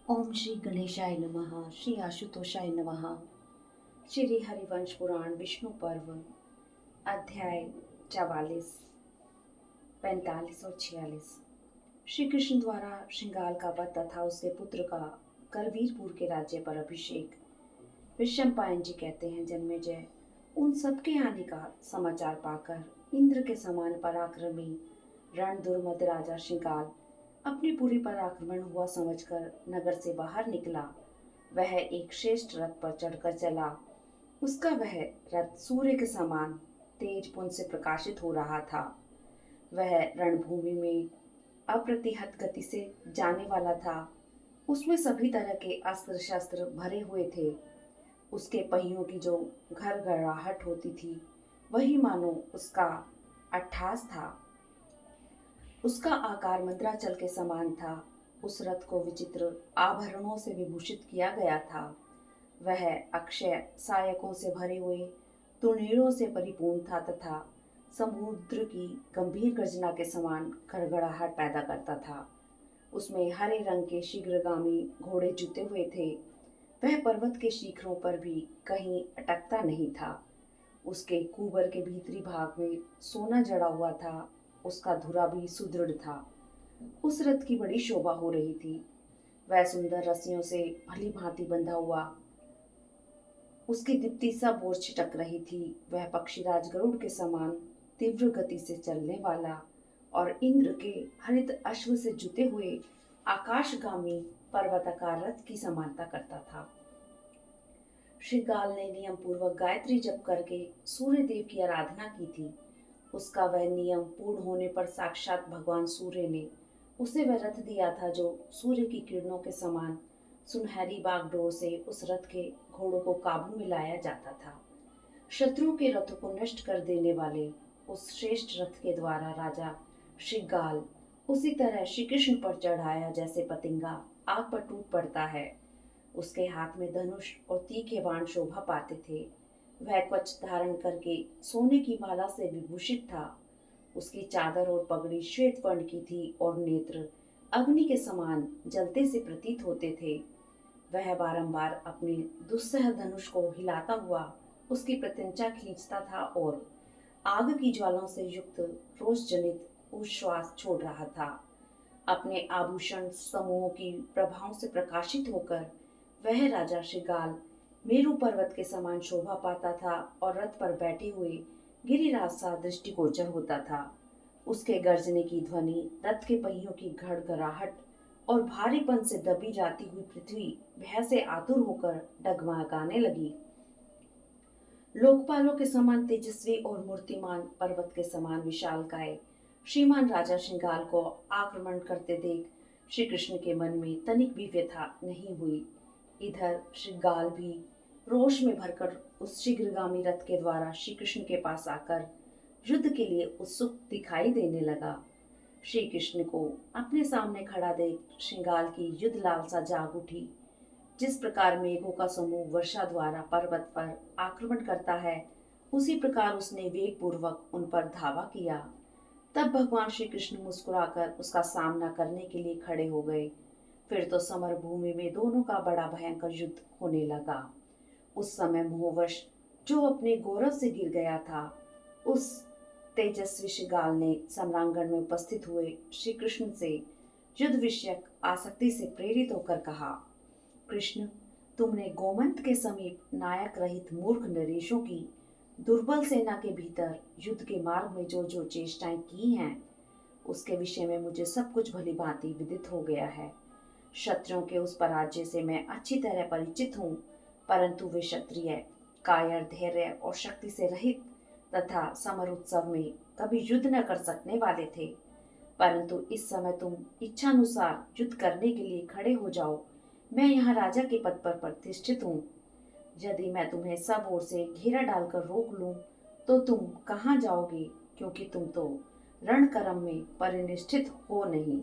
ओम श्री गणेशाय नमः। श्री आशुतोषाय नमः। श्री हरिवंश पुराण विष्णु पर्व अध्याय 44, 45 और 46। श्री कृष्ण द्वारा श्रृंगाल का वध तथा उसके पुत्र का करवीरपुर के राज्य पर अभिषेक। विषमपायन जी कहते हैं, जन्मेजय उन सबके आने का समाचार पाकर इंद्र के समान पराक्रमी रण दुर्मद राजा श्रृंगाल अपनी पुरी पर आक्रमण हुआ समझकर नगर से बाहर निकला। वह एक श्रेष्ठ रथ पर चढ़कर चला। उसका वह रथ सूर्य के समान तेज पुंज से प्रकाशित हो रहा था। वह रणभूमि में अप्रतिहत गति से जाने वाला था। उसमें सभी तरह के अस्त्र शस्त्र भरे हुए थे। उसके पहियों की जो घरघराहट होती थी, वही मानो उसका अट्ठास था। उसका आकार मंद्राचल के समान था। उस रथ को विचित्र आभरणों से विभूषित किया गया था। वह अक्षय सायकों से भरे हुए तुर्नियों से परिपूर्ण था तथा समुद्र की गंभीर गर्जना के समान गड़गड़ाहट पैदा करता था। उसमें हरे रंग के शीघ्रगामी घोड़े जुते हुए थे। वह पर्वत के शिखरों पर भी कहीं अटकता नहीं था। उसके कुबर के भीतरी भाग में सोना जड़ा हुआ था। उसका धुरा भी सुदृढ़ था। उस रथ की बड़ी शोभा हो रही थी। वह सुंदर रस्सियों से भली भांति बंधा हुआ। उसकी दीप्ति सब ओर छिटक रही थी। वह पक्षीराज गरुड़ के समान तीव्र गति से चलने वाला और इंद्र के हरित अश्व से जुते हुए आकाशगामी पर्वताकार रथ की समानता करता था। श्रृंगाल ने नियम पूर्वक गायत्री जप करके सूर्य देव की आराधना की थी। उसका वह नियम पूर्ण होने पर साक्षात भगवान सूर्य ने उसे वह रथ दिया था जो सूर्य की किरणों के समान सुनहरी बागडोर से उस रथ के घोड़ों को काबू में लाया जाता था। शत्रुओं के रथों को नष्ट कर देने वाले उस श्रेष्ठ रथ के द्वारा राजा श्रृंगाल उसी तरह श्री कृष्ण पर चढ़ाया जैसे पतंगा आग पर टूट पड़ता है। उसके हाथ में धनुष और तीखे बाण शोभा पाते थे। वह कवच धारण करके सोने की माला से विभूषित था। उसकी चादर और पगड़ी श्वेत वर्ण की थी और नेत्र अग्नि के समान जलते से प्रतीत होते थे। वह बारंबार अपने दुस्सह धनुष को हिलाता हुआ उसकी प्रत्यंचा खींचता था और आग की ज्वालाओं से युक्त रोष जनित उच्छ्वास छोड़ रहा था। अपने आभूषण समूहों की प्रभाव से प्रकाशित होकर वह राजा श्रृंगाल मेरु पर्वत के समान शोभा पाता था और रथ पर बैठे हुए गिरिराज सा दृष्टिगोचर होता था। उसके गर्जने की ध्वनि, रथ के पहियों की घड़घड़ाहट और भारीपन से दबी जाती हुई पृथ्वी भय से आतुर होकर डगमगाने लगी। लोकपालों के समान तेजस्वी और मूर्तिमान पर्वत के समान विशालकाय श्रीमान राजा श्रृंगाल को आक्रमण करते देख श्री कृष्ण के मन में तनिक भी व्यथा नहीं हुई। इधर श्रृंगाल भी रोष में भरकर उस शीघ्रगामी रथ के द्वारा श्री कृष्ण के पास आकर युद्ध के लिए उत्सुक दिखाई देने लगा। श्री कृष्ण को अपने सामने खड़ा देख श्रृंगाल की युद्ध लालसा जाग उठी। जिस प्रकार मेघों का समूह वर्षा द्वारा पर्वत पर आक्रमण करता है, उसी प्रकार उसने वेग पूर्वक उन पर धावा किया। तब भगवान श्री कृष्ण मुस्कुराकर उसका सामना करने के लिए खड़े हो गए। फिर तो समर भूमि में दोनों का बड़ा भयंकर युद्ध होने लगा। उस समय मोहवश जो अपने गौरव से गिर गया था, उस तेजस्वी श्रृंगाल ने सम्रांगण में उपस्थित हुए श्री कृष्ण से युद्ध विषयक आसक्ति से प्रेरित होकर कहा, कृष्ण, तुमने गोमंत के समीप नायक रहित मूर्ख नरेशों की दुर्बल सेना के भीतर युद्ध के मार्ग में जो जो चेष्टाएं की हैं, उसके विषय में मुझे सब कुछ भली भांति विदित हो गया है। क्षत्रियों के उस पराजय से मैं अच्छी तरह परिचित हूँ, परंतु वे क्षत्रिय कायर, धैर्य और शक्ति से रहित तथा समर उत्सव में कभी युद्ध न कर सकने वाले थे। परंतु इस समय तुम इच्छानुसार युद्ध करने के लिए खड़े हो जाओ। मैं यहाँ राजा के पद पर प्रतिष्ठित हूँ। यदि मैं तुम्हें सब ओर से घेरा डालकर रोक लूं, तो तुम कहाँ जाओगे, क्योंकि तुम तो रणकरम में परिनिष्ठित हो नहीं।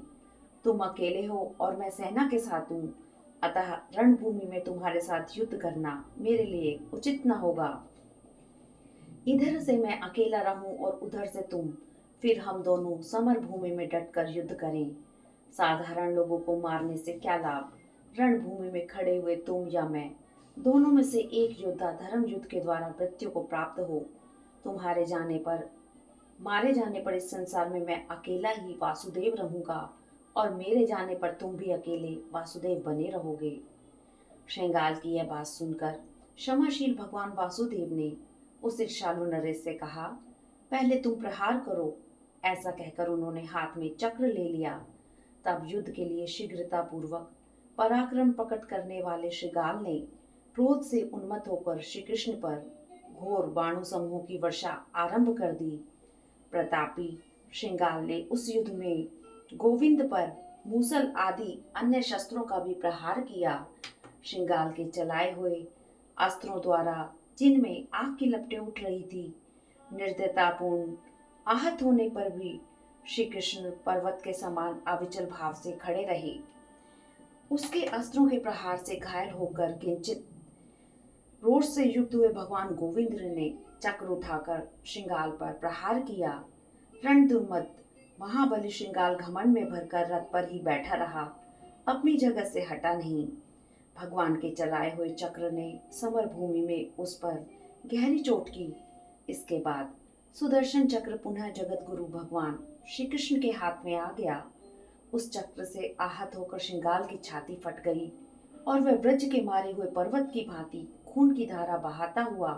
तुम अकेले हो और मैं सेना के साथ हूँ, अतः रणभूमि में तुम्हारे साथ युद्ध करना मेरे लिए उचित न होगा। इधर से मैं अकेला रहूं और उधर से तुम, फिर हम दोनों समर भूमि में डटकर युद्ध करें। साधारण लोगों को मारने से क्या लाभ, रणभूमि में खड़े हुए तुम या मैं, दोनों में से एक योद्धा धर्म युद्ध के द्वारा मृत्यु को प्राप्त हो। तुम्हारे जाने पर, मारे जाने पर इस संसार में मैं अकेला ही वासुदेव रहूंगा और मेरे जाने पर तुम भी अकेले वासुदेव बने रहोगे। श्रृंगाल की यह बात सुनकर क्षमाशील भगवान वासुदेव ने उस ईर्ष्यालु नरेश से कहा, पहले तुम प्रहार करो। ऐसा कहकर उन्होंने हाथ में चक्र ले लिया। तब युद्ध के लिए शीघ्रता पूर्वक पराक्रम प्रकट करने वाले श्रृंगाल ने क्रोध से उन्मत्त होकर श्री कृष्ण पर घोर बाणों समूहों की वर्षा आरंभ कर दी। प्रतापी श्रृंगाल ने उस युद्ध में गोविंद पर मूसल आदि अन्य शस्त्रों का भी प्रहार किया। श्रृंगाल के चलाए हुए अस्त्रों द्वारा जिनमें आग की लपटें उठ रही थी, निर्दयतापूर्ण आहत होने पर भी श्री कृष्ण पर्वत के समान अविचल भाव से खड़े रहे। उसके अस्त्रों के प्रहार से घायल होकर किंचित रोष से युक्त हुए भगवान गोविंद ने चक्र उठाकर श्रृंगाल पर प्रहार किया। रणदुर्मद महाबली श्रृंगाल घमंड में भरकर रथ पर ही बैठा रहा, अपनी जगह से हटा नहीं। भगवान के चलाए हुए चक्र ने समर भूमि में उस पर गहरी चोट की। इसके बाद सुदर्शन चक्र पुनः जगत गुरु भगवान श्री कृष्ण के हाथ में आ गया। उस चक्र से आहत होकर श्रृंगाल की छाती फट गई और वह वज्र के मारे हुए पर्वत की भांति खून की धारा बहाता हुआ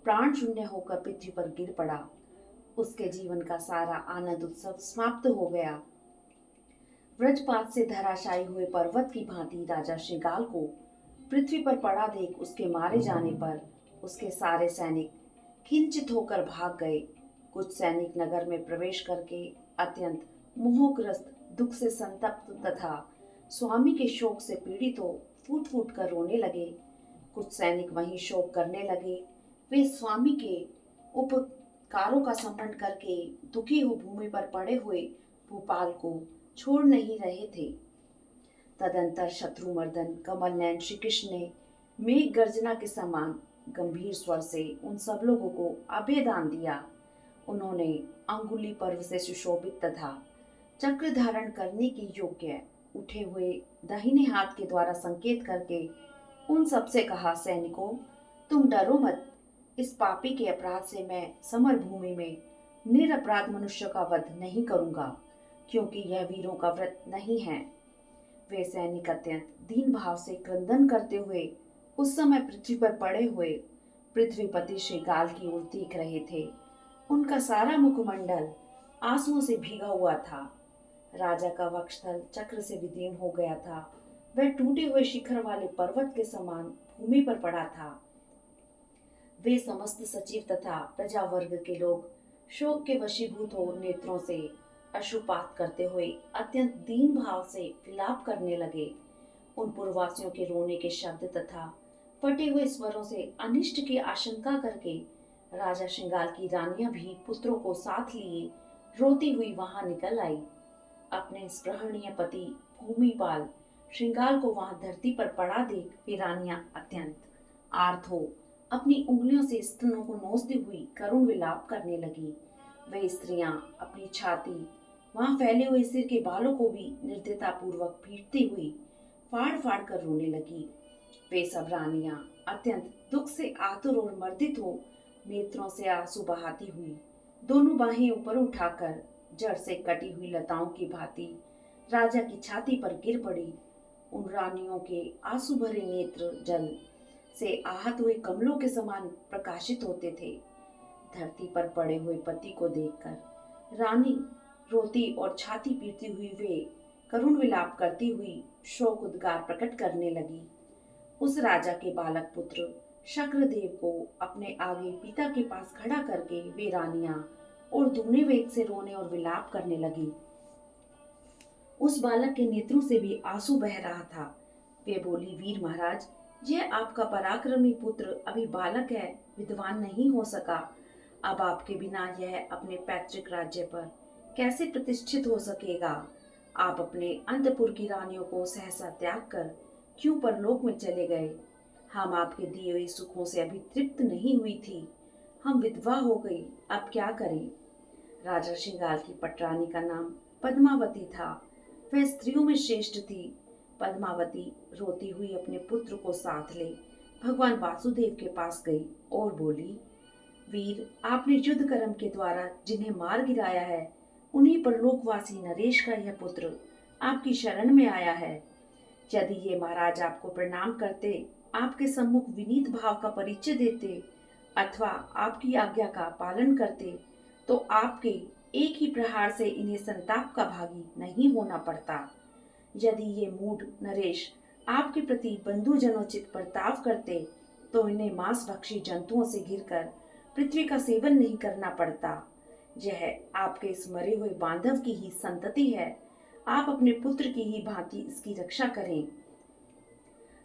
प्राण शून्य होकर पृथ्वी पर गिर पड़ा। उसके जीवन का सारा आनंद उत्सव समाप्त हो गया। व्रजपात से धराशायी हुए पर्वत की भांति राजा श्रृंगाल को पृथ्वी पर पड़ा देख उसके मारे जाने पर उसके सारे सैनिक किंचित होकर भाग गए। कुछ सैनिक नगर में प्रवेश करके अत्यंत मोहग्रस्त, दुख से संतप्त तथा स्वामी के शोक से पीड़ित हो फूट फूट कर रोने लगे। कुछ सैनिक वहीं शोक करने लगे। वे स्वामी के उपकारों का स्मरण करके दुखी हो भूमि पर पड़े हुए भूपाल को छोड़ नहीं रहे थे। तदंतर शत्रुमर्दन कमल नयन श्री कृष्ण ने मेघ गर्जना के समान गंभीर स्वर से उन सब लोगों को अभय दान दिया। उन्होंने अंगुली पर्व से सुशोभित तथा चक्र धारण करने के योग्य उठे हुए दाहिने हाथ के द्वारा संकेत करके उन सबसे कहा, सैनिकों, तुम डरो मत। इस पापी के अपराध से मैं समर भूमि में निरपराध मनुष्य का वध नहीं करूंगा, क्योंकि यह वीरों का व्रत नहीं है। वे सैनिक अत्यंत दीन भाव से क्रंदन करते हुए उस समय पृथ्वी पर पड़े हुए पृथ्वीपति श्रृंगाल की ओर देख रहे थे। उनका सारा मुखमंडल आंसुओं से भीगा हुआ था। राजा का वक्षस्थल चक्र से विदीर्ण हो गया था। वह टूटे हुए शिखर वाले पर्वत के समान भूमि पर पड़ा था। वे समस्त सचिव तथा प्रजा वर्ग के लोग शोक के वशीभूत हो नेत्रों से अश्रुपात करते हुए अत्यंत दीन भाव से विलाप करने लगे। उन पूर्ववासियों के रोने के शब्द तथा फटे हुए स्वरों से अनिष्ट की आशंका करके राजा श्रृंगाल की रानियां भी पुत्रों को साथ लिए रोती हुई वहां निकल आई। अपने स्पृहणीय पति भूमिपाल श्रृंगाल को वहां धरती पर पड़ा देख वे रानियां अत्यंत आर्त हो अपनी उंगलियों से स्तनों को नोचती हुई करुण विलाप करने लगी। वे स्त्रियां अपनी छाती, वहां फैले हुए सिर के बालों को भी निर्दयता पूर्वक पीटती हुई फाड़ फाड़ कर रोने लगी। वे सब रानियां अत्यंत दुख से आतुर और मर्दित हो नेत्रों से आंसू बहाती हुई दोनों बाहें ऊपर उठाकर जड़ से कटी हुई लताओं की भांति राजा की छाती पर गिर पड़ी। उन रानियों के आंसू भरे नेत्र जल से आहत हुए कमलों के समान प्रकाशित होते थे। धरती पर पड़े हुए पति को देखकर रानी रोती और छाती पीटती हुई वे करुण विलाप करती हुई शोक उद्गार प्रकट करने लगी। उस राजा के बालक पुत्र शक्रदेव को अपने आगे पिता के पास खड़ा करके वे रानियां और दूने वेग से रोने और विलाप करने लगी। उस बालक के नेत्रों से भी आंसू बह रहा था। वे बोली, वीर महाराज, यह आपका पराक्रमी पुत्र अभी बालक है, विद्वान नहीं हो सका। अब आपके बिना यह अपने पैतृक राज्य पर कैसे प्रतिष्ठित हो सकेगा? आप अपने अंतपुर की रानियों को सहसा त्याग कर क्यों परलोक में चले गए? हम आपके दिए हुए सुखों से अभी तृप्त नहीं हुई थी। हम विधवा हो गई, अब क्या करें? राजा श्रृंगाल की पटरानी का नाम पद्मावती था। वह स्त्रियों में श्रेष्ठ थी, पद्मावती रोती हुई अपने पुत्र को साथ ले भगवान वासुदेव के पास गई और बोली, वीर, आपने युद्ध कर्म के द्वारा जिन्हें मार गिराया है, उन्हीं परलोकवासी नरेश का यह पुत्र आपकी शरण में आया है। यदि ये महाराज आपको प्रणाम करते, आपके सम्मुख विनीत भाव का परिचय देते अथवा आपकी आज्ञा का पालन करते, तो आपके एक ही प्रहार से इन्हें संताप का भागी नहीं होना पड़ता। यदि ये मूढ़ नरेश आपके प्रति बंधुजनोचित बर्ताव करते, तो इन्हें मांस भक्षी जंतुओं से घिरकर पृथ्वी का सेवन नहीं करना पड़ता। यह आपके इस मरे हुए बांधव की ही संतति है। आप अपने पुत्र की ही भांति इसकी रक्षा करें।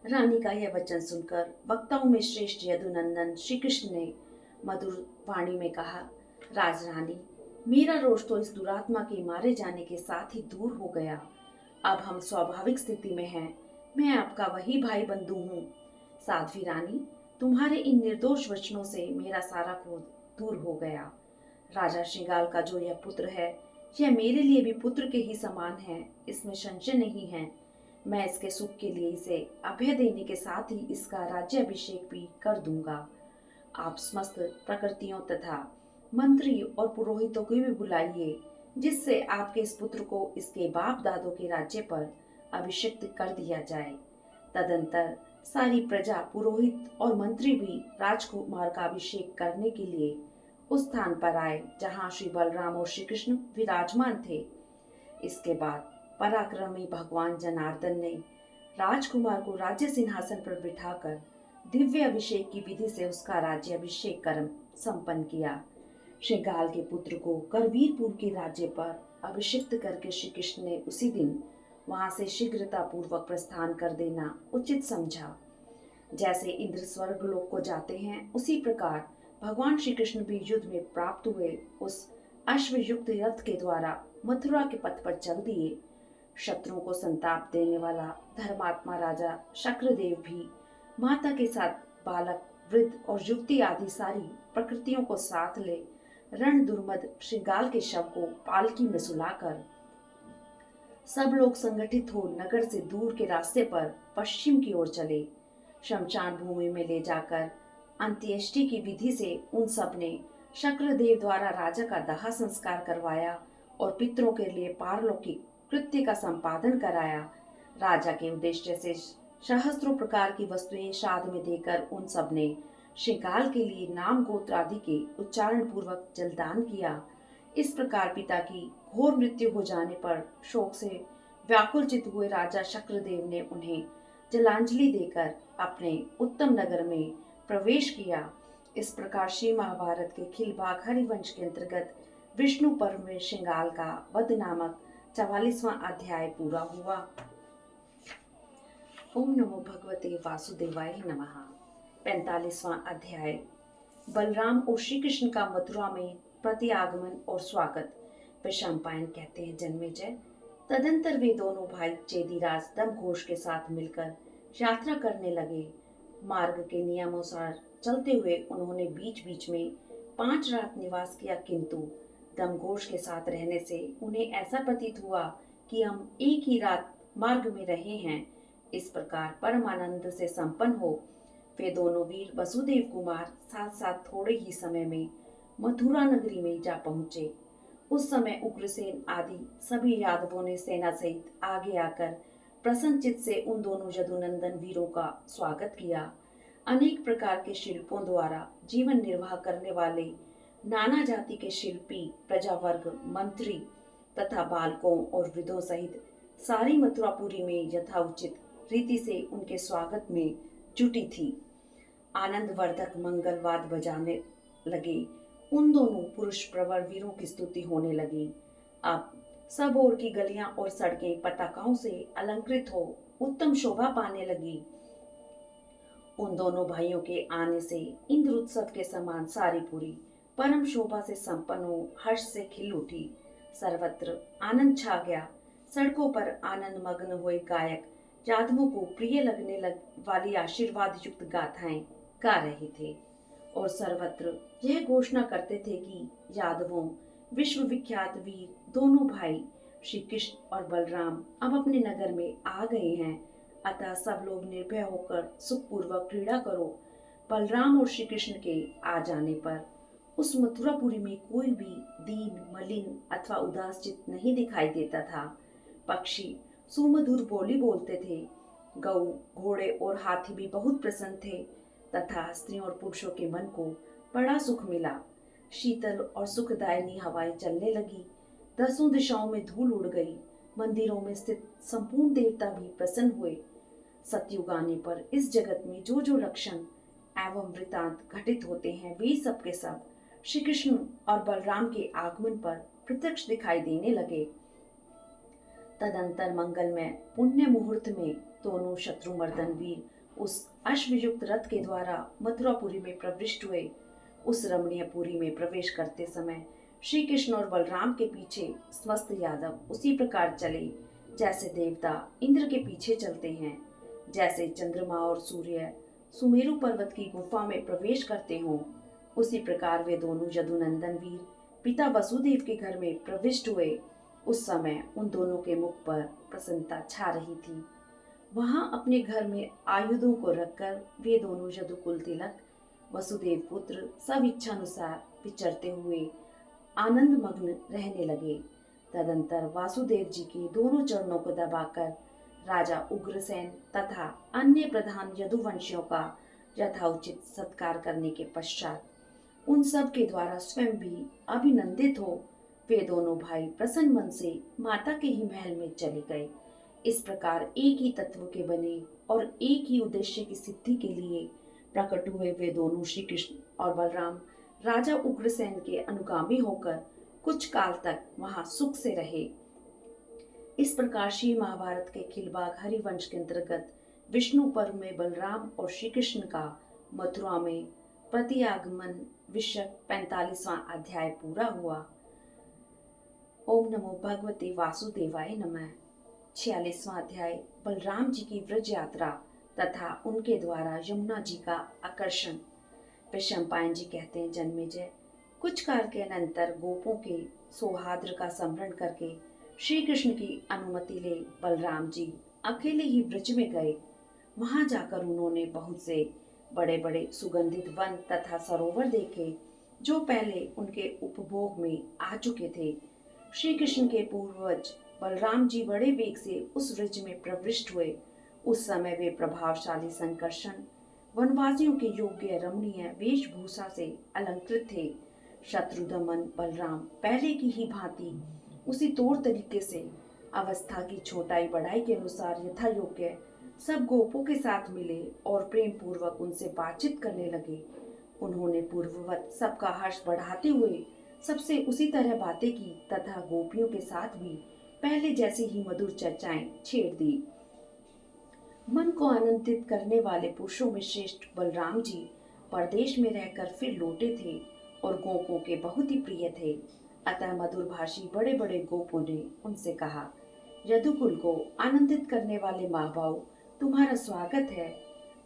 रानी का यह वचन सुनकर वक्ताओं में श्रेष्ठ यदुनंदन श्री कृष्ण ने मधुर वाणी में कहा, राजरानी, मेरा रोष तो इस दुरात्मा के मारे जाने के साथ ही दूर हो गया। अब हम स्वाभाविक स्थिति में हैं। मैं आपका वही भाई बंधु हूँ। साध्वी रानी, तुम्हारे इन निर्दोष वचनों से मेरा सारा क्रोध दूर हो गया। राजा श्रृंगाल का जो यह पुत्र है, यह मेरे लिए भी पुत्र के ही समान है, इसमें संशय नहीं है। मैं इसके सुख के लिए इसे अभय देने के साथ ही इसका राज्याभिषेक भी कर दूंगा। आप समस्त प्रकृतियों तथा मंत्री और पुरोहितों को भी बुलाइए, जिससे आपके इस पुत्र को इसके बाप दादों के राज्य पर अभिषिक्त कर दिया जाए। तदंतर सारी प्रजा, पुरोहित और मंत्री भी राजकुमार का अभिषेक करने के लिए उस स्थान पर आए जहां श्री बलराम और श्री कृष्ण विराजमान थे। इसके बाद पराक्रमी भगवान जनार्दन ने राजकुमार को राज्य सिंहासन पर बिठाकर दिव्य अभिषेक की विधि से उसका राज्य अभिषेक कर्म संपन्न किया। श्रृंगाल के पुत्र को करवीरपुर के राज्य पर अभिषिक्त करके श्री कृष्ण ने उसी दिन वहां से शीघ्रता पूर्वक प्रस्थान कर देना उचित समझा। जैसे इंद्र स्वर्ग लोक को जाते हैं, उसी प्रकार भगवान श्री कृष्ण भी युद्ध में प्राप्त हुए उस अश्वयुक्त रथ के द्वारा मथुरा के पथ पर चल दिए। शत्रुओं को संताप देने वाला धर्मात्मा राजा शक्रदेव भी माता के साथ बालक, वृद्ध और युवती आदि सारी प्रकृतियों को साथ ले रण दुर्मद श्रृंगाल के शव को पालकी में सुलाकर सब लोग संगठित हो नगर से दूर के रास्ते पर पश्चिम की ओर चले। शमशान भूमि में ले जाकर अंत्येष्टि की विधि से उन सब ने शक्रदेव द्वारा राजा का दाह संस्कार करवाया और पितरों के लिए पारलौकिक कृत्य का संपादन कराया। राजा के उद्देश्य से सहस्त्रों प्रकार की वस्तुएं श्राद्ध में देकर उन सब ने श्रृंगाल के लिए नाम गोत्र आदि के उच्चारण पूर्वक जलदान किया। इस प्रकार पिता की घोर मृत्यु हो जाने पर शोक से व्याकुलचित हुए राजा शक्रदेव ने उन्हें जलांजलि देकर अपने उत्तम नगर में प्रवेश किया। इस प्रकार श्री महाभारत के खिलबाग हरिवंश के अंतर्गत विष्णु पर्व में श्रृंगाल का वध नामक 44वां अध्याय पूरा हुआ। ओम नमो भगवते वासुदेवाय नमः। 45वां अध्याय बलराम और श्री कृष्ण का मथुरा में प्रत्यागमन और स्वागत। वैशंपायन कहते हैं, जन्मेजय, तदंतर वे दोनों भाई चेदीराज दमघोष के साथ मिलकर यात्रा करने लगे। मार्ग के नियमानुसार चलते हुए उन्होंने बीच बीच में 5 रात निवास किया, किंतु दमघोष के साथ रहने से उन्हें ऐसा प्रतीत हुआ कि हम एक ही रात मार्ग में रहे हैं। इस प्रकार परमानंद से संपन्न हो वे दोनों वीर वसुदेव कुमार साथ साथ थोड़े ही समय में मथुरा नगरी में जा पहुंचे। उस समय उग्रसेन आदि सभी यादवों ने सेना सहित आगे आकर प्रसन्नचित से उन दोनों यदुनंदन वीरों का स्वागत किया। अनेक प्रकार के शिल्पों द्वारा जीवन निर्वाह करने वाले नाना जाति के शिल्पी, प्रजावर्ग, मंत्री तथा बालकों और वृद्धों सहित सारी मथुरापुरी में यथाउचित रीति से उनके स्वागत में जुटी थी। आनंदवर्धक मंगलवाद बजाने लगे। उन दोनों पुरुष प्रवर वीरों की स्तुति होने लगी। अब सब ओर की गलियां और सड़कें पताकाओं से अलंकृत हो उत्तम शोभा पाने लगी। उन दोनों भाइयों के आने से इंद्र उत्सव के समान सारी पुरी परम शोभा से संपन्न हो हर्ष से खिल उठी। सर्वत्र आनंद छा गया। सड़कों पर आनंद मग्न हुए गायक यादवों को प्रिय लगने वाली आशीर्वाद युक्त गाथाएं गा रहे थे और सर्वत्र यह घोषणा करते थे कि यादवों विश्व विख्यात वीर दोनों भाई श्री कृष्ण और बलराम अब अपने नगर में आ गए हैं, अतः सब लोग निर्भय होकर सुखपूर्वक क्रीड़ा करो। बलराम और श्री कृष्ण के आ जाने पर उस मथुरापुरी में कोई भी दीन, मलिन अथवा उदास चित्त नहीं दिखाई देता था। पक्षी सुमधुर बोली बोलते थे, गऊ, घोड़े और हाथी भी बहुत प्रसन्न थे तथा स्त्रियों और पुरुषों के मन को बड़ा सुख मिला। शीतल और सुखदायिनी हवाएं चलने लगी, दसों दिशाओं में धूल उड़ गई, मंदिरों में स्थित संपूर्ण देवता भी प्रसन्न हुए। सतयुग आने पर इस जगत में जो जो लक्षण एवं वृतांत घटित होते हैं, वे सब के सब श्री कृष्ण और बलराम के आगमन पर प्रत्यक्ष दिखाई देने लगे। तदंतर मंगलमय पुण्य मुहूर्त में दोनों शत्रुमर्दन वीर उस अश्वयुक्त रथ के द्वारा मथुरापुरी में प्रविष्ट हुए। उस रमणीयपुरी में प्रवेश करते समय श्री कृष्ण और बलराम के पीछे समस्त यादव उसी प्रकार चले जैसे देवता इंद्र के पीछे चलते हैं। जैसे चंद्रमा और सूर्य सुमेरु पर्वत की गुफा में प्रवेश करते हों, उसी प्रकार वे दोनों यदुनंदन वीर पिता वसुदेव के घर में प्रविष्ट हुए। उस समय उन दोनों के मुख पर प्रसन्नता छा रही थी। वहां अपने घर में आयुधों को रखकर वे दोनों यदुकुल तिलक वसुदेव पुत्र सब इच्छानुसार विचरते हुए आनंद मग्न रहने लगे। तदंतर वासुदेव जी के दोनों चरणों को दबाकर राजा उग्रसेन तथा अन्य प्रधान यदुवंशियों का यथाउचित सत्कार करने के पश्चात उन सब के द्वारा स्वयं भी अभिनंदित हो वे दोनों भाई प्रसन्न मन से माता के ही महल में चले गए। इस प्रकार एक ही तत्व के बने और एक ही उद्देश्य की सिद्धि के लिए प्रकट हुए वे दोनों श्री कृष्ण और बलराम राजा उग्रसेन के अनुगामी होकर कुछ काल तक वहां सुख से रहे। इस प्रकार श्री महाभारत के खिलबाग हरिवंश के अंतर्गत विष्णु पर्व में बलराम और श्री कृष्ण का मथुरा में प्रतिआगमन विषय 45वां अध्याय पूरा हुआ। ओम नमो भगवते वासुदेवाय नमः। 46वां अध्याय बलराम जी की व्रज यात्रा तथा उनके द्वारा यमुना जी का आकर्षण। वैशंपायन जी कहते हैं, जन्मेजय, कुछ काल के अनंतर गोपों के सौहार्द का स्मरण करके श्री कृष्ण की अनुमति ले बलराम जी अकेले ही ब्रज में गए। वहां जाकर उन्होंने बहुत से बड़े बड़े सुगंधित वन तथा सरोवर देखे जो पहले उनके उपभोग में आ चुके थे। श्री कृष्ण के पूर्वज बलराम जी बड़े वेग से उस ब्रज में प्रविष्ट हुए। उस समय वे प्रभावशाली संकर्षण वनवासियों के योग्य रमणीय वेशभूषा से अलंकृत थे। शत्रुदमन बलराम पहले की ही भांति उसी तौर तरीके से अवस्था की छोटाई बढ़ाई के अनुसार यथा योग्य सब गोपों के साथ मिले और प्रेम पूर्वक उनसे बातचीत करने लगे। उन्होंने पूर्ववत सबका हर्ष बढ़ाते हुए सबसे उसी तरह बातें की तथा गोपियों के साथ भी पहले जैसी ही मधुर चर्चाएं छेड़ दी। मन को आनंदित करने वाले पुरुषों में श्रेष्ठ बलराम जी परदेश में रहकर फिर लौटे थे और गोपों के बहुत ही प्रिय थे। अतः मधुरभाषी बड़े बड़े गोपों ने उनसे कहा, यदुकुल को आनंदित करने वाले माँ बाप, तुम्हारा स्वागत है।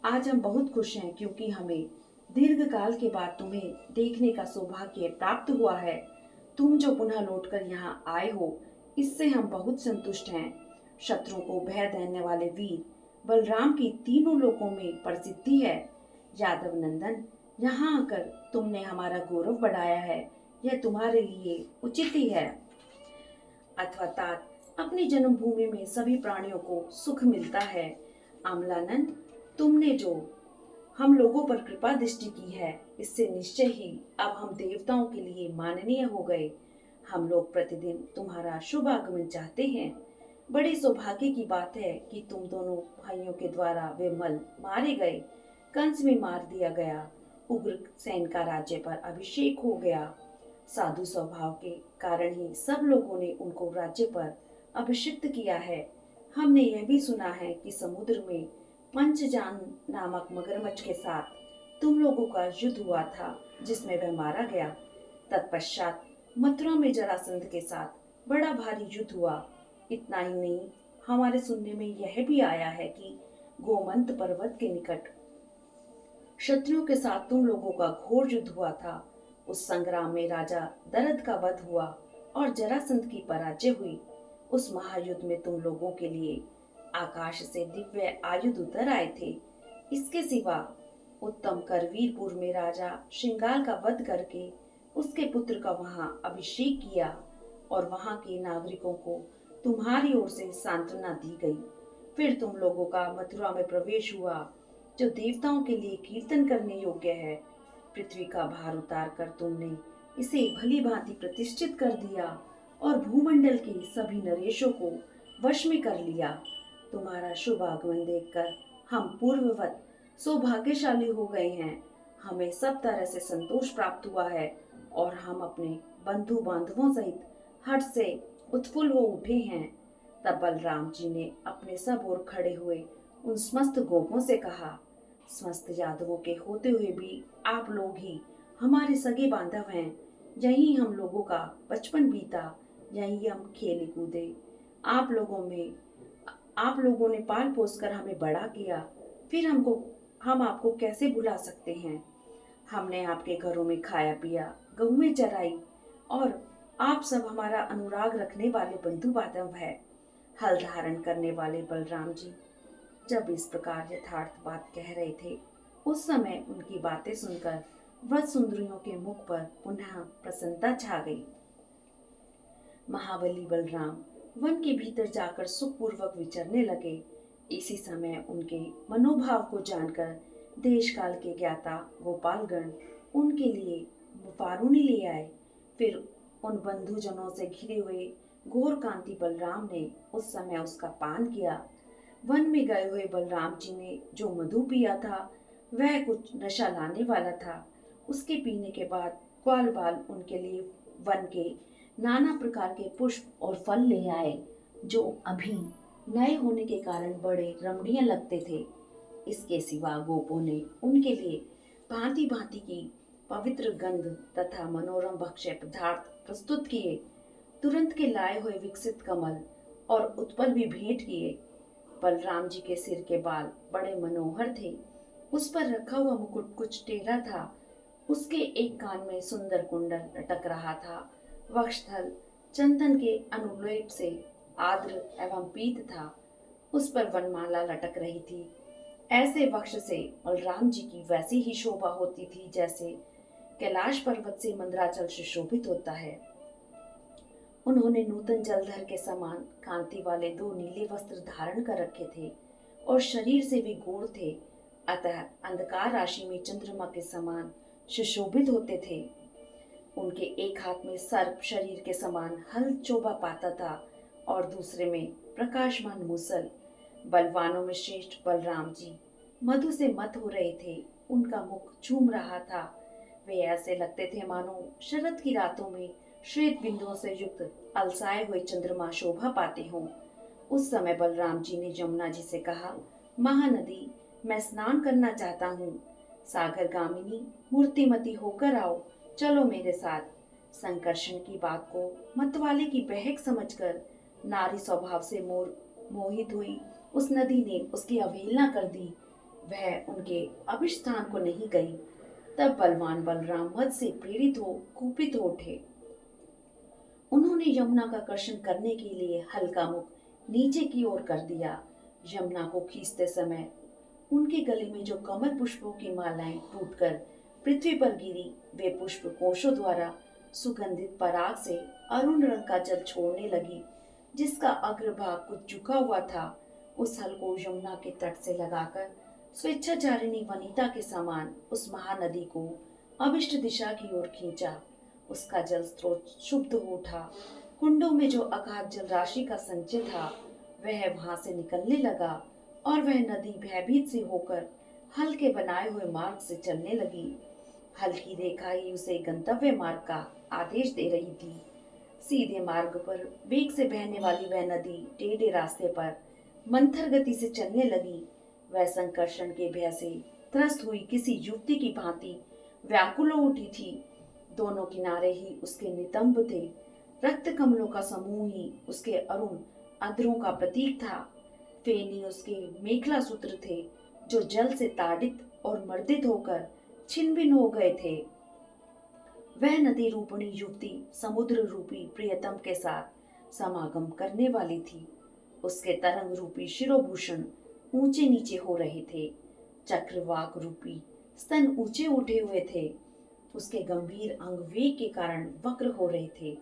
आज हम बहुत खुश हैं क्योंकि हमें दीर्घ काल के बाद तुम्हें देखने का सौभाग्य प्राप्त हुआ है। तुम जो पुनः लौटकर यहाँ आए हो, इससे हम बहुत संतुष्ट हैं। शत्रुओं को भय देने वाले वीर बलराम की तीनों लोकों में प्रसिद्धि है। यादव नंदन, यहाँ आकर तुमने हमारा गौरव बढ़ाया है, यह तुम्हारे लिए उचित ही है। अथवा तात, अपनी जन्मभूमि में सभी प्राणियों को सुख मिलता है। अमलानंद, तुमने जो हम लोगों पर कृपा दृष्टि की है, इससे निश्चय ही अब हम देवताओं के लिए माननीय हो गए। हम लोग प्रतिदिन तुम्हारा शुभ आगमन चाहते हैं। बड़ी सौभाग्य की बात है कि तुम दोनों भाइयों के द्वारा वे मल मारे गए, कंस में मार दिया गया, उग्रसेन का राज्य पर अभिषेक हो गया। साधु स्वभाव के कारण ही सब लोगों ने उनको राज्य पर अभिषिक्त किया है। हमने यह भी सुना है कि समुद्र में पंचजान नामक मगरमच्छ के साथ तुम लोगों का युद्ध हुआ था, जिसमें वह मारा गया। तत्पश्चात मथुरा में जरासंध के साथ बड़ा भारी युद्ध हुआ। इतना ही नहीं, हमारे सुनने में यह भी आया है कि गोमंत पर्वत के निकट शत्रुओं के साथ तुम लोगों का घोर युद्ध हुआ था। उस संग्राम में राजा दरद का वध हुआ और जरासंध की पराजय हुई। उस महायुद्ध में तुम लोगों के लिए आकाश से दिव्य आयुध उतर आए थे। इसके सिवा उत्तम करवीरपुर में राजा श्रृंगाल का वध करके उसके पुत्र का वहां अभिषेक किया और वहां के नागरिकों को तुम्हारी ओर से सांत्वना दी गई। फिर तुम लोगों का मथुरा में प्रवेश हुआ, जो देवताओं के लिए कीर्तन करने योग्य है। पृथ्वी का भार उतार कर तुमने इसे भली भांति प्रतिष्ठित कर दिया और भूमंडल के सभी नरेशों को वश में कर लिया। तुम्हारा शुभ आगमन देखकर हम पूर्ववत सौभाग्यशाली हो गए हैं। हमें सब तरह से संतोष प्राप्त हुआ है और हम अपने बंधु बांधवों सहित हर्ष से उत्फुल्ल हो उठे हैं। तब बलराम जी ने अपने सब ओर खड़े हुए उन समस्त गोपों से कहा, समस्त यादवों के होते हुए भी आप लोग ही हमारे सगे बांधव हैं। यहीं हम लोगों का बचपन बीता, यहीं हम खेले कूदे। आप लोगों ने पाल पोस कर हमें बड़ा किया, फिर हम आपको कैसे भुला सकते हैं। हमने आपके घरों में खाया पिया, गहुएं चराई और आप सब हमारा अनुराग रखने वाले बंधु बांधव है। हल धारण करने वाले बलराम जी जब इस प्रकार यथार्थ बात कह रहे थे, उस समय उनकी बातें सुनकर व्रत सुंदरियों के मुख पर पुनः प्रसन्नता छा गई। महाबली बलराम वन के भीतर जाकर सुखपूर्वक विचरने लगे। इसी समय उनके मनोभाव को जानकर देश काल के ज्ञाता गोपालगण उनके लिए वारुणी ले आए। फिर उन बंधुजनों से घिरे हुए घोर कांति बलराम ने उस समय उसका पान किया। वन में गए हुए बलराम जी ने जो मधु पिया था वह कुछ नशा लाने वाला था। उसके पीने के बाद ग्वाल बाल उनके लिए वन के नाना प्रकार के पुष्प और फल ले आए, जो अभी नए होने के कारण बड़े रमणीय लगते थे। इसके सिवा गोपों ने उनके लिए भांति भांति की पवित्र गंध तथा मनोरम भक्ष्य पदार्थ प्रस्तुत किए। तुरंत के लाए हुए विकसित कमल और उत्पल भी भेंट किए। बलराम जी के सिर के बाल बड़े मनोहर थे। उस पर रखा हुआ मुकुट कुछ टेढ़ा था। उसके एक कान में सुंदर कुंडल लटक रहा था। वक्षस्थल चंदन के अनुलेप से आर्द्र एवं पीत था। उस पर वनमाला लटक रही थी। ऐसे वक्ष से बलराम जी की वैसी ही शोभा होती थी जैसे कैलाश पर्वत से मंदराचल सुशोभित होता है। उन्होंने नूतन जलधर के समान कांति वाले 2 नीले वस्त्र धारण कर रखे थे और शरीर से भी गूढ़ थे, अतः अंधकार राशि में चंद्रमा के समान सुशोभित होते थे। उनके एक हाथ में सर्प शरीर के समान हल चोबा पाता था और दूसरे में प्रकाशमान मूसल। बलवानों में श्रेष्ठ बलराम जी मधु से मत हो रहे थे। उनका मुख झूम रहा था। वे ऐसे लगते थे मानो शरद की रातों में श्वेत बिंदुओं से युक्त अलसाए हुए चंद्रमा शोभा पाते हों। उस समय बलराम जी ने यमुना जी से कहा, महानदी, मैं स्नान करना चाहता हूँ। सागर गामिनी, मूर्तिमती होकर आओ, चलो मेरे साथ। संकर्षण की बात को मतवाले की बहक समझकर नारी स्वभाव से मोहित हुई उस नदी ने उसकी अवहेलना कर दी। वह उनके अभिष्ट स्थान को नहीं गई। तब बलवान बलराम मद से प्रेरित हो कुपित हो उठे। उन्होंने यमुना का कर्षण करने के लिए हल्का मुख नीचे की ओर कर दिया। यमुना को खींचते समय उनके गले में जो कमल पुष्पों की मालाएं टूटकर पृथ्वी पर गिरी, वे पुष्प कोशों द्वारा सुगंधित पराग से अरुण रंग का जल छोड़ने लगी, जिसका अग्रभाग कुछ झुका हुआ था। उस हल को यमुना के तट से लगाकर स्वेच्छाचारिणी वनिता के समान उस महानदी को अभिष्ट दिशा की ओर खींचा। उसका जल स्रोत शुद्ध हो उठा। कुंडों में जो अगाध जल राशि का संचय था वह वहां से निकलने लगा और वह नदी भयभीत से होकर हल के बनाए हुए मार्ग से चलने लगी। हल की रेखा ही उसे गंतव्य मार्ग का आदेश दे रही थी। सीधे मार्ग पर वेग से बहने वाली वह नदी टेढ़े रास्ते पर मंथर गति से चलने लगी। वह संकर्षण के भय से त्रस्त हुई किसी युवती की भांति व्याकुल हो उठी थी। दोनों किनारे ही उसके नितंब थे। रक्त कमलों का समूह ही उसके अरुण अधरों का प्रतीक था। फेनी उसके मेखला सूत्र थे, जो जल से ताड़ित और मर्दित होकर छिन्न हो गए थे। वह नदी रूपणी युवती समुद्र रूपी प्रियतम के साथ समागम करने वाली थी। उसके तरंग रूपी शिरोभूषण ऊंचे नीचे हो रहे थे। चक्रवाक रूपी स्तन ऊंचे उठे हुए थे। उसके गंभीर अंग वेग के कारण वक्र हो रहे थे।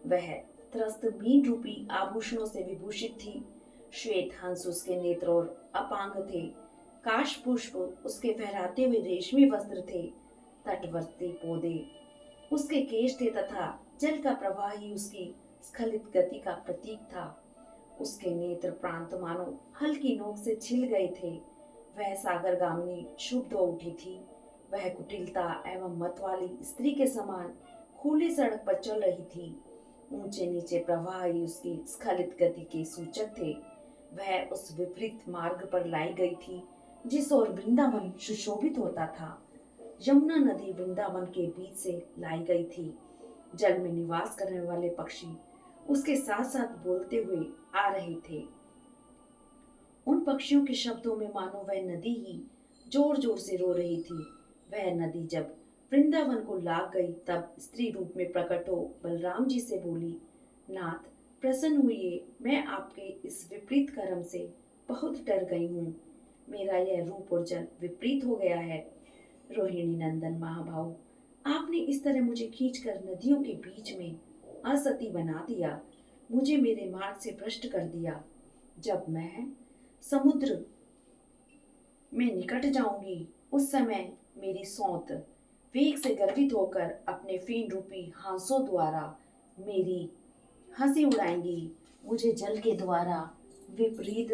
वह त्रस्त मीन रूपी आभूषणों से विभूषित थी। श्वेत हंस उसके नेत्र और अपांग थे। काश पुष्प उसके फहराते हुए रेशमी वस्त्र थे। तटवर्ती पौधे उसके केश थे तथा जल का प्रवाह ही उसकी स्खलित गति का प्रतीक था। उसके नेत्र प्रांत मानो हल्की नोक से छिल गए थे। वह सागरगामिनी शुभ हो उठी थी। वह कुटिलता एवं मत वाली स्त्री के समान खुली सड़क पर चल रही थी। ऊंचे नीचे प्रवाह ही उसकी स्खलित गति के सूचक थे। वह उस विपरीत मार्ग पर लाई गई थी जिस ओर वृंदावन सुशोभित होता था। यमुना नदी वृंदावन के बीच से लाई गई थी। जल में निवास करने वाले पक्षी उसके साथ साथ बोलते हुए आ रहे थे। उन पक्षियों के शब्दों में मानो वह नदी ही जोर जोर से रो रही थी। वह नदी जब वृंदावन को लाग गई तब स्त्री रूप में प्रकट हो बलराम जी से बोली, नाथ प्रसन्न हुई, मैं आपके इस विपरीत कर्म से बहुत डर गई हूँ। मेरा यह रूप और जल विपरीत हो गया है। रोहिणी नंदन महाभाव, आपने इस तरह मुझे खींचकर नदियों के बीच में असती बना दिया, मुझे मेरे मार्ग से भ्रष्ट कर दिया। जब मैं समुद्र में निकट जाऊंगी उस समय मेरी सौत वेग से गर्वित होकर अपने फीन रूपी हांसों द्वारा मेरी हंसी उड़ाएंगी। मुझे जल के द्वारा विपरीत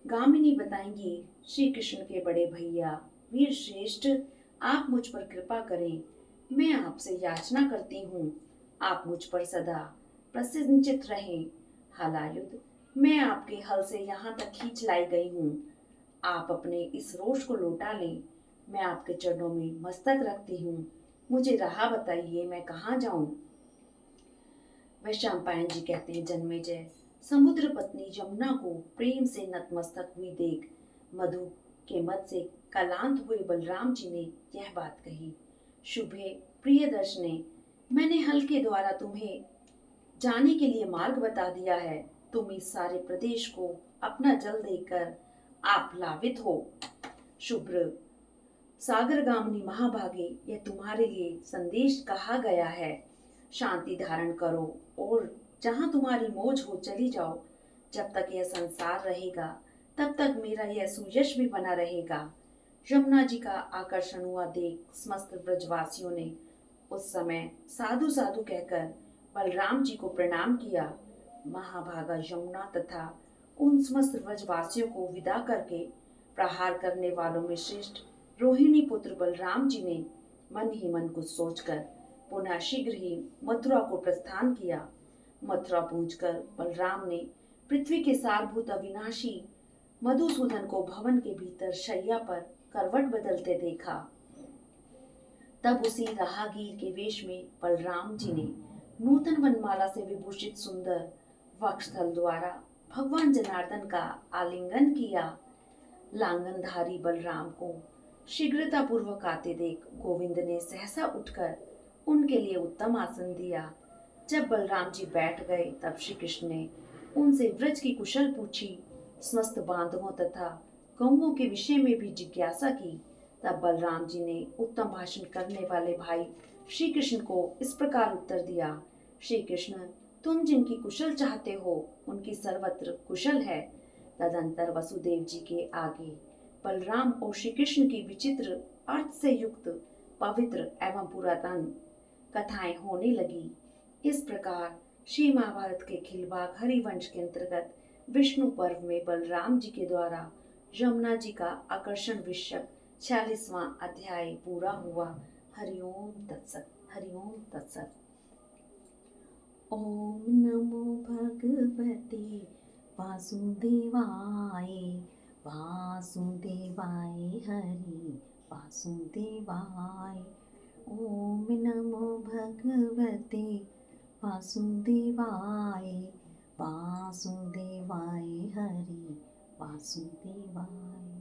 गामिनी बताएंगी। श्री कृष्ण के बड़े भैया वीर श्रेष्ठ, आप मुझ पर कृपा करें। मैं आपसे याचना करती हूँ, आप मुझ पर सदा प्रसन्नचित रहें। हलायुध, मैं आपके हल से यहाँ तक खींच लाई गई हूँ। आप अपने इस रोष को लौटा लें। मैं आपके चरणों में मस्तक रखती हूँ। मुझे राह बताइए, मैं कहाँ जाऊं? वह शंपायन जी कहते हैं, जन्मेजय, समुद्र पत्नी यमुना को प्रेम से नतमस्तक हुई देख मधु के मत से कलांत हुए बलराम जी ने यह बात कही। शुभे प्रिय दर्शने, मैंने हल के द्वारा तुम्हें जाने के लिए मार्ग बता दिया है। तुम इस सारे प्रदेश को अपना जल देकर आप लावित हो। शुभ्र सागरगामिनी महाभागे, यह तुम्हारे लिए संदेश कहा गया है। शांति धारण करो और जहां तुम्हारी मौज हो चली जाओ। जब तक यह संसार रहेगा तब तक मेरा यह सुयश भी बना रहेगा। यमुना जी का आकर्षण हुआ देख समस्त ब्रजवासियों ने उस समय साधु साधु कहकर बलराम जी को प्रणाम किया। महाभागा यमुना तथा उन समस्त ब्रजवासियों को विदा करके प्रहार करने वालों में श्रेष्ठ रोहिणी पुत्र बलराम जी ने मन ही मन कुछ सोचकर पुनः शीघ्र ही मथुरा को प्रस्थान किया। मथुरा पहुंचकर बलराम ने पृथ्वी के सारभूत अविनाशी मधुसूदन को भवन के भीतर शैया पर करवट बदलते देखा। तब उसी राहगीर के वेश में बलराम जी ने नूतन वनमाला से विभूषित सुंदर वक्षस्थल द्वारा भगवान जनार्दन का आलिंगन किया। लांगनधारी बलराम को शीघ्रता पूर्वक आते देख गोविंद ने सहसा उठकर उनके लिए उत्तम आसन दिया। जब बलराम जी बैठ गए तब श्री कृष्ण ने उनसे व्रज की कुशल पूछी, समस्त बांधवों तथा गौओं के विषय में भी जिज्ञासा की। तब बलराम जी ने उत्तम भाषण करने वाले भाई श्री कृष्ण को इस प्रकार उत्तर दिया, श्री कृष्ण, तुम जिनकी कुशल चाहते हो उनकी सर्वत्र कुशल है। तदंतर वसुदेव जी के आगे बलराम और श्री कृष्ण की विचित्र अर्थ से युक्त पवित्र एवं पुरातन कथाएं होने लगी। इस प्रकार श्री महाभारत के खिलवाड़ हरिवंश के अंतर्गत विष्णु पर्व में बलराम जी के द्वारा यमुना जी का आकर्षण विषयक 46वां अध्याय पूरा हुआ। हरिओम तत्सत, हरिओम तत्सत। ओम नमो भगवते वासुदेवाय, वासुदेवाय हरि वासुदेवाय। ओम नमो भगवते वासुदेवाय, वासुदेवाय हरि वासुदेवाय।